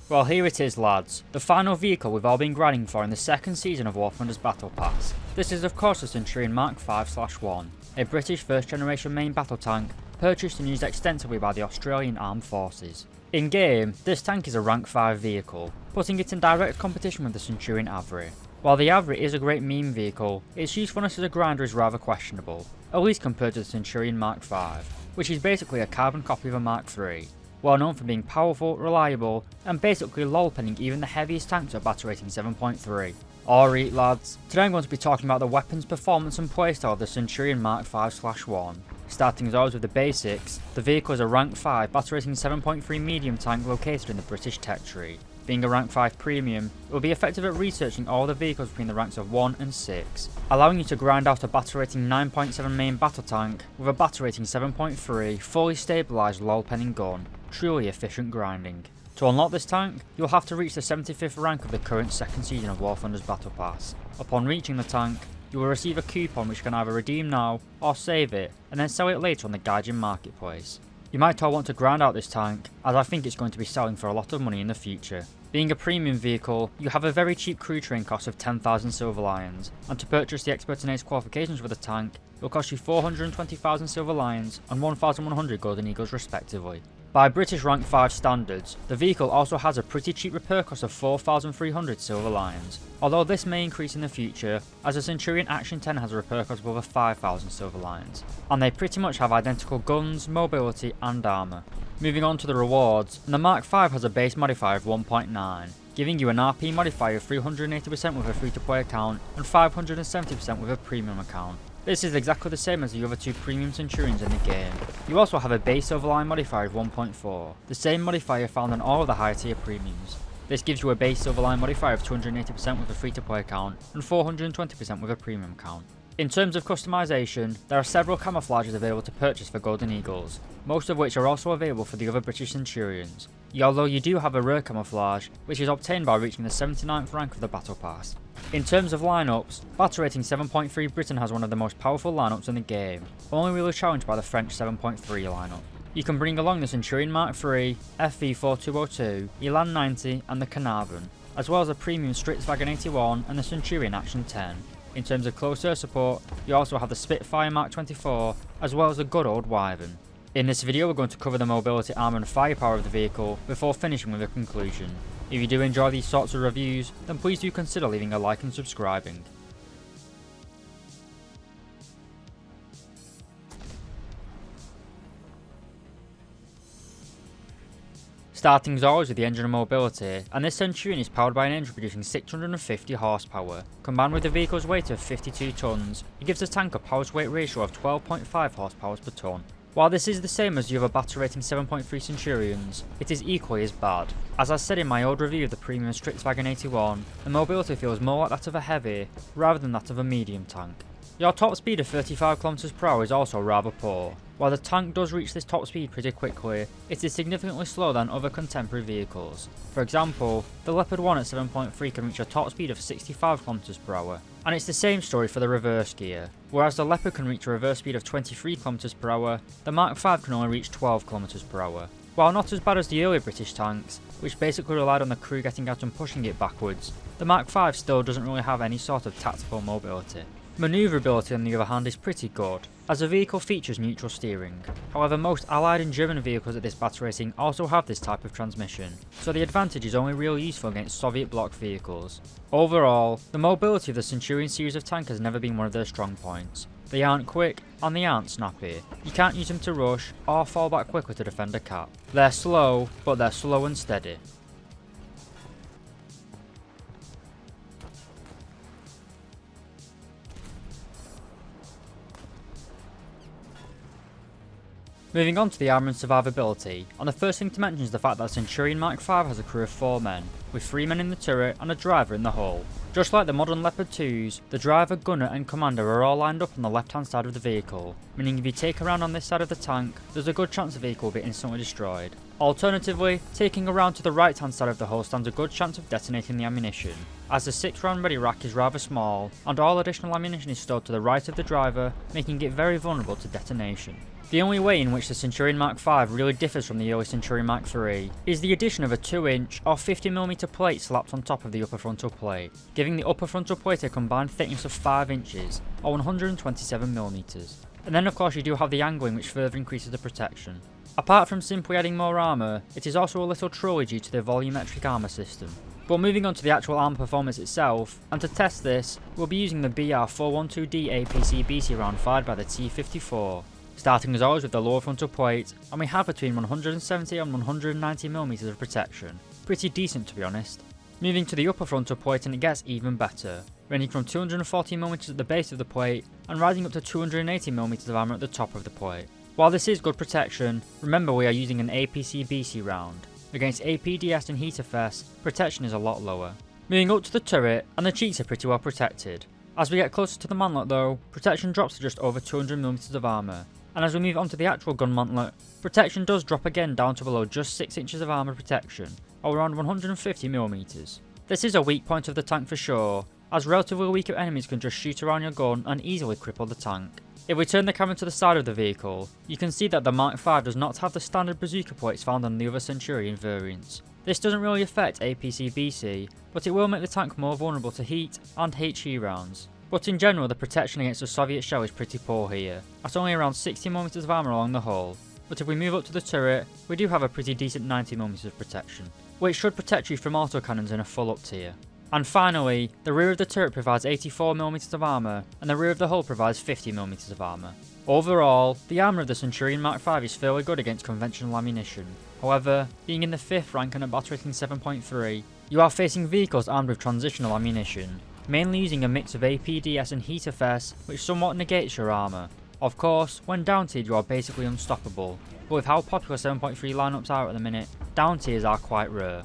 Well, here it is, lads, the final vehicle we've all been grinding for in the second season of War Thunder's Battle Pass. This is of course the Centurion Mark 5/1, a British first generation main battle tank purchased and used extensively by the Australian Armed Forces. In game, this tank is a rank 5 vehicle, putting it in direct competition with the Centurion Armour. While the Armour is a great meme vehicle, its usefulness as a grinder is rather questionable, at least compared to the Centurion Mark 5, which is basically a carbon copy of a Mark 3. Well known for being powerful, reliable, and basically lol-penning even the heaviest tanks at battle rating 7.3. Alright lads, today I'm going to be talking about the weapons, performance and playstyle of the Centurion Mark 5/1. Starting as always with the basics, the vehicle is a rank 5 battle rating 7.3 medium tank located in the British tech tree. Being a rank 5 premium, it will be effective at researching all the vehicles between the ranks of 1 and 6, allowing you to grind out a battle rating 9.7 main battle tank with a battle rating 7.3 fully stabilised lol-penning gun. Truly efficient grinding. To unlock this tank, you'll have to reach the 75th rank of the current second season of War Thunder's Battle Pass. Upon reaching the tank, you will receive a coupon which you can either redeem now or save it and then sell it later on the Gaijin marketplace. You might all want to grind out this tank, as I think it's going to be selling for a lot of money in the future. Being a premium vehicle, you have a very cheap crew train cost of 10,000 silver lions, and to purchase the expert and ace qualifications for the tank, it will cost you 420,000 silver lions and 1,100 golden eagles respectively. By British rank 5 standards, the vehicle also has a pretty cheap repair cost of 4,300 silver lions, although this may increase in the future as the Centurion Action 10 has a repair cost of over 5,000 silver lions, and they pretty much have identical guns, mobility and armour. Moving on to the rewards, the Mark 5 has a base modifier of 1.9, giving you an RP modifier of 380% with a free-to-play account and 570% with a premium account. This is exactly the same as the other two premium Centurions in the game. You also have a base overline modifier of 1.4, the same modifier found on all of the higher tier premiums. This gives you a base overline modifier of 280% with a free-to-play account and 420% with a premium account. In terms of customization, there are several camouflages available to purchase for Golden Eagles, most of which are also available for the other British Centurions, although you do have a rare camouflage, which is obtained by reaching the 79th rank of the Battle Pass. In terms of lineups, battle rating 7.3 Britain has one of the most powerful lineups in the game, only really challenged by the French 7.3 lineup. You can bring along the Centurion Mark 3, FV4202, Elan 90 and the Carnarvon, as well as the premium Stritzwagen 81 and the Centurion Action 10. In terms of close air support, you also have the Spitfire Mark 24, as well as the good old Wyvern. In this video we're going to cover the mobility, armour and firepower of the vehicle before finishing with a conclusion. If you do enjoy these sorts of reviews, then please do consider leaving a like and subscribing. Starting as always with the engine and mobility, and this Centurion is powered by an engine producing 650 horsepower. Combined with the vehicle's weight of 52 tons, it gives the tank a power to weight ratio of 12.5 horsepower per ton. While this is the same as the other battle rating 7.3 Centurions, it is equally as bad. As I said in my old review of the premium Stritzwagen 81, the mobility feels more like that of a heavy, rather than that of a medium tank. Your top speed of 35 km/h is also rather poor. While the tank does reach this top speed pretty quickly, it is significantly slower than other contemporary vehicles. For example, the Leopard 1 at 7.3 can reach a top speed of 65 km/h. And it's the same story for the reverse gear. Whereas the Leopard can reach a reverse speed of 23 km/h, the Mark 5 can only reach 12 km/h. While not as bad as the earlier British tanks, which basically relied on the crew getting out and pushing it backwards, the Mark 5 still doesn't really have any sort of tactical mobility. Manoeuvrability on the other hand is pretty good, as the vehicle features neutral steering. However, most Allied and German vehicles at this battle rating also have this type of transmission, so the advantage is only really useful against Soviet bloc vehicles. Overall, the mobility of the Centurion series of tank has never been one of their strong points. They aren't quick, and they aren't snappy. You can't use them to rush, or fall back quickly to defend a cap. They're slow, but they're slow and steady. Moving on to the armour and survivability, and the first thing to mention is the fact that Centurion Mark 5 has a crew of 4 men, with 3 men in the turret and a driver in the hull. Just like the modern Leopard 2s, the driver, gunner and commander are all lined up on the left hand side of the vehicle, meaning if you take a round on this side of the tank, there's a good chance the vehicle will be instantly destroyed. Alternatively, taking a round to the right hand side of the hull stands a good chance of detonating the ammunition, as the 6 round ready rack is rather small and all additional ammunition is stored to the right of the driver, making it very vulnerable to detonation. The only way in which the Centurion Mark V really differs from the early Centurion Mark III is the addition of a 2-inch or 50mm plate slapped on top of the upper frontal plate, giving the upper frontal plate a combined thickness of 5 inches or 127mm. And then of course you do have the angling, which further increases the protection. Apart from simply adding more armour, it is also a little truly due to the volumetric armour system. But moving on to the actual armour performance itself, and to test this, we'll be using the BR412D APC-BC round fired by the T54. Starting as always with the lower frontal plate, and we have between 170 and 190mm of protection. Pretty decent to be honest. Moving to the upper frontal plate and it gets even better, ranging from 240mm at the base of the plate and rising up to 280mm of armour at the top of the plate. While this is good protection, remember we are using an APC-BC round. Against APDS and HEATFS, protection is a lot lower. Moving up to the turret, and the cheeks are pretty well protected. As we get closer to the mantlet though, protection drops to just over 200mm of armour. And as we move on to the actual gun mantlet, protection does drop again down to below just 6 inches of armour protection, or around 150mm. This is a weak point of the tank for sure, as relatively weaker enemies can just shoot around your gun and easily cripple the tank. If we turn the camera to the side of the vehicle, you can see that the Mark V does not have the standard bazooka plates found on the other Centurion variants. This doesn't really affect APC-BC, but it will make the tank more vulnerable to heat and HE rounds. But in general, the protection against the Soviet shell is pretty poor here, at only around 60mm of armour along the hull. But if we move up to the turret, we do have a pretty decent 90mm of protection, which should protect you from autocannons in a full up tier. And finally, the rear of the turret provides 84mm of armour, and the rear of the hull provides 50mm of armour. Overall, the armour of the Centurion Mark V is fairly good against conventional ammunition. However, being in the 5th rank and a battle rating 7.3, you are facing vehicles armed with transitional ammunition, mainly using a mix of APDS and HEATFS, which somewhat negates your armour. Of course, when down tiered you are basically unstoppable, but with how popular 7.3 lineups are at the minute, down tiers are quite rare.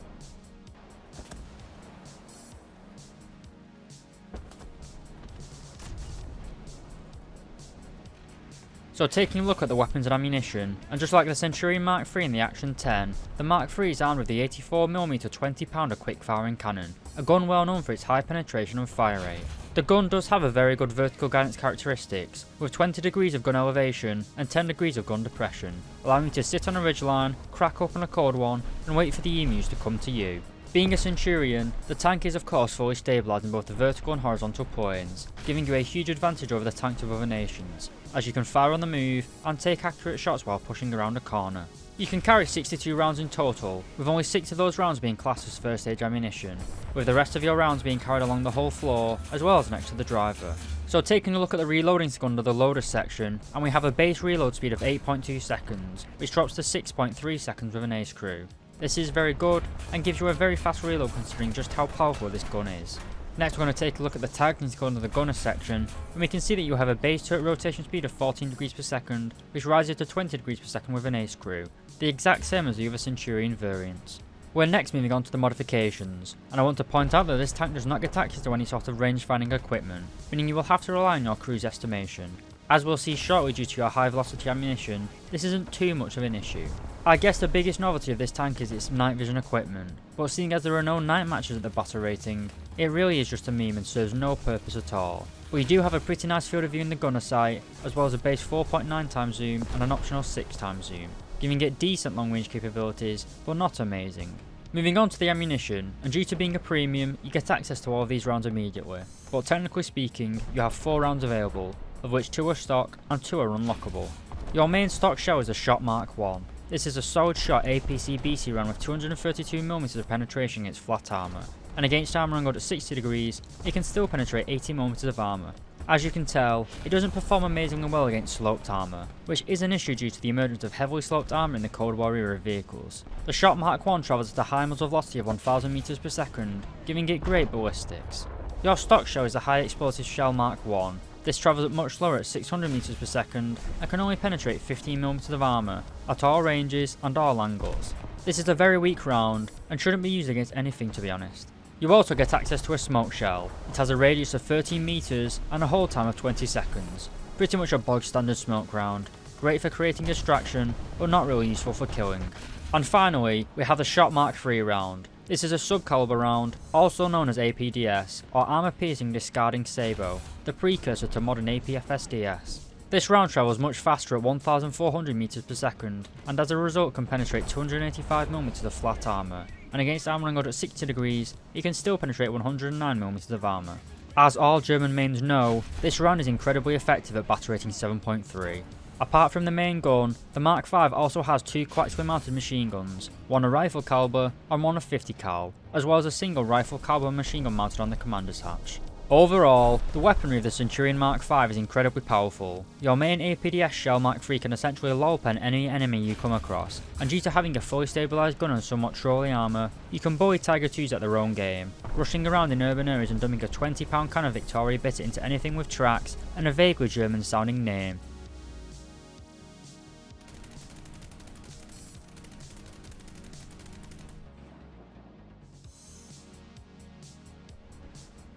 So taking a look at the weapons and ammunition, and just like the Centurion Mark III in the Action 10, the Mark III is armed with the 84mm 20-pounder quick firing cannon, a gun well known for its high penetration and fire rate. The gun does have a very good vertical guidance characteristics, with 20 degrees of gun elevation and 10 degrees of gun depression, allowing you to sit on a ridgeline, crack open a cold one, and wait for the emus to come to you. Being a Centurion, the tank is of course fully stabilised in both the vertical and horizontal planes, giving you a huge advantage over the tanks of other nations, as you can fire on the move and take accurate shots while pushing around a corner. You can carry 62 rounds in total, with only 6 of those rounds being classed as first stage ammunition, with the rest of your rounds being carried along the whole floor as well as next to the driver. So taking a look at the reloading under the loader section, and we have a base reload speed of 8.2 seconds, which drops to 6.3 seconds with an ace crew. This is very good and gives you a very fast reload considering just how powerful this gun is. Next we're going to take a look at the targeting skill under the gunner section, and we can see that you have a base turret rotation speed of 14 degrees per second, which rises to 20 degrees per second with an ace crew, the exact same as the other Centurion variants. We're next moving on to the modifications, and I want to point out that this tank does not get access to any sort of range finding equipment, meaning you will have to rely on your crew's estimation. As we'll see shortly due to your high velocity ammunition, this isn't too much of an issue. I guess the biggest novelty of this tank is its night vision equipment, but seeing as there are no night matches at the battle rating, it really is just a meme and serves no purpose at all. But you do have a pretty nice field of view in the gunner sight, as well as a base 4.9x zoom and an optional 6x zoom, giving it decent long range capabilities, but not amazing. Moving on to the ammunition, and due to being a premium, you get access to all of these rounds immediately, but technically speaking, you have 4 rounds available, of which 2 are stock and 2 are unlockable. Your main stock shell is a Shot Mark I. This is a solid shot APC-BC round with 232mm of penetration against flat armour, and against armour angled at 60 degrees, it can still penetrate 80mm of armour. As you can tell, it doesn't perform amazingly well against sloped armour, which is an issue due to the emergence of heavily sloped armour in the Cold War era vehicles. The Shot Mark I travels at a high muzzle velocity of 1000 meters per second, giving it great ballistics. Your stock shell is a high explosive shell Mark I. This travels at much slower at 600 meters per second and can only penetrate 15mm of armour at all ranges and all angles. This is a very weak round and shouldn't be used against anything to be honest. You also get access to a smoke shell. It has a radius of 13 meters and a hold time of 20 seconds. Pretty much a bog standard smoke round, great for creating distraction but not really useful for killing. And finally, we have the Shot Mark III round. This is a sub-caliber round, also known as APDS, or Armour Piercing Discarding Sabot, the precursor to modern APFSDS. This round travels much faster at 1400 meters per second, and as a result can penetrate 285mm of flat armour, and against armour angled at 60 degrees, it can still penetrate 109mm of armour. As all German mains know, this round is incredibly effective at battle rating 7.3. Apart from the main gun, the Mark V also has two coaxially mounted machine guns, one a rifle caliber and one a 50 cal, as well as a single rifle caliber machine gun mounted on the commander's hatch. Overall, the weaponry of the Centurion Mark V is incredibly powerful. Your main APDS shell Mark III can essentially lol-pen any enemy you come across, and due to having a fully stabilised gun and somewhat trolley armour, you can bully Tiger IIs at their own game, rushing around in urban areas and dumping a 20-pound can of Victoria Bitter into anything with tracks and a vaguely German sounding name.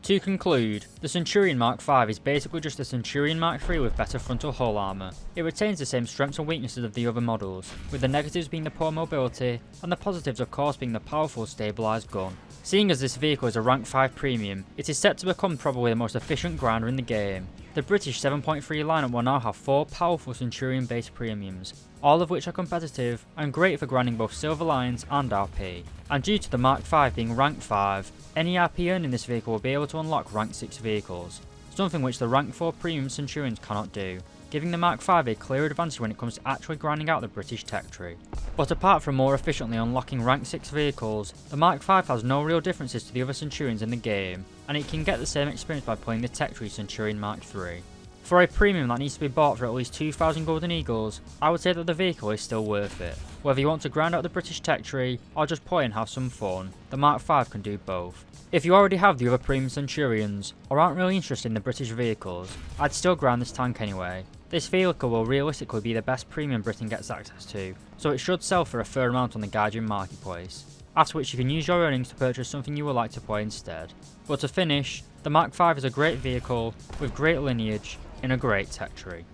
To conclude, the Centurion Mark V is basically just a Centurion Mark III with better frontal hull armour. It retains the same strengths and weaknesses of the other models, with the negatives being the poor mobility, and the positives of course being the powerful stabilised gun. Seeing as this vehicle is a rank 5 premium, it is set to become probably the most efficient grinder in the game. The British 7.3 lineup will now have 4 powerful Centurion based premiums, all of which are competitive and great for grinding both Silver Lines and RP. And due to the Mark V being rank 5, any RP earned in this vehicle will be able to unlock rank 6 vehicles, something which the rank 4 premium Centurions cannot do, giving the Mark V a clear advantage when it comes to actually grinding out the British tech tree. But apart from more efficiently unlocking rank 6 vehicles, the Mark V has no real differences to the other Centurions in the game, and it can get the same experience by playing the tech tree Centurion Mark III. For a premium that needs to be bought for at least 2,000 golden eagles, I would say that the vehicle is still worth it. Whether you want to grind out the British tech tree, or just play and have some fun, the Mark V can do both. If you already have the other premium Centurions, or aren't really interested in the British vehicles, I'd still grind this tank anyway. This vehicle will realistically be the best premium Britain gets access to, so it should sell for a fair amount on the Guardian marketplace, after which you can use your earnings to purchase something you would like to play instead. But to finish, the Mark V is a great vehicle, with great lineage, in a great tech tree.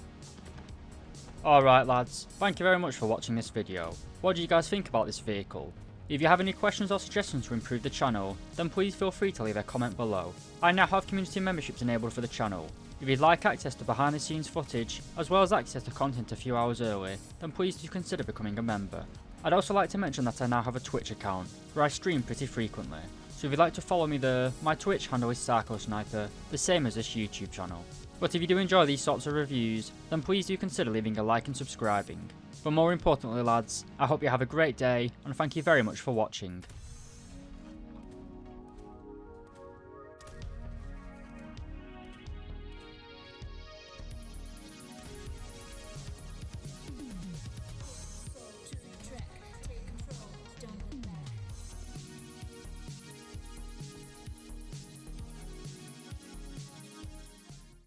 Alright lads, thank you very much for watching this video. What do you guys think about this vehicle? If you have any questions or suggestions to improve the channel, then please feel free to leave a comment below. I now have community memberships enabled for the channel. If you'd like access to behind the scenes footage, as well as access to content a few hours early, then please do consider becoming a member. I'd also like to mention that I now have a Twitch account, where I stream pretty frequently. So if you'd like to follow me there, my Twitch handle is SAKO Sniper, the same as this YouTube channel. But if you do enjoy these sorts of reviews, then please do consider leaving a like and subscribing. But more importantly lads, I hope you have a great day, and thank you very much for watching.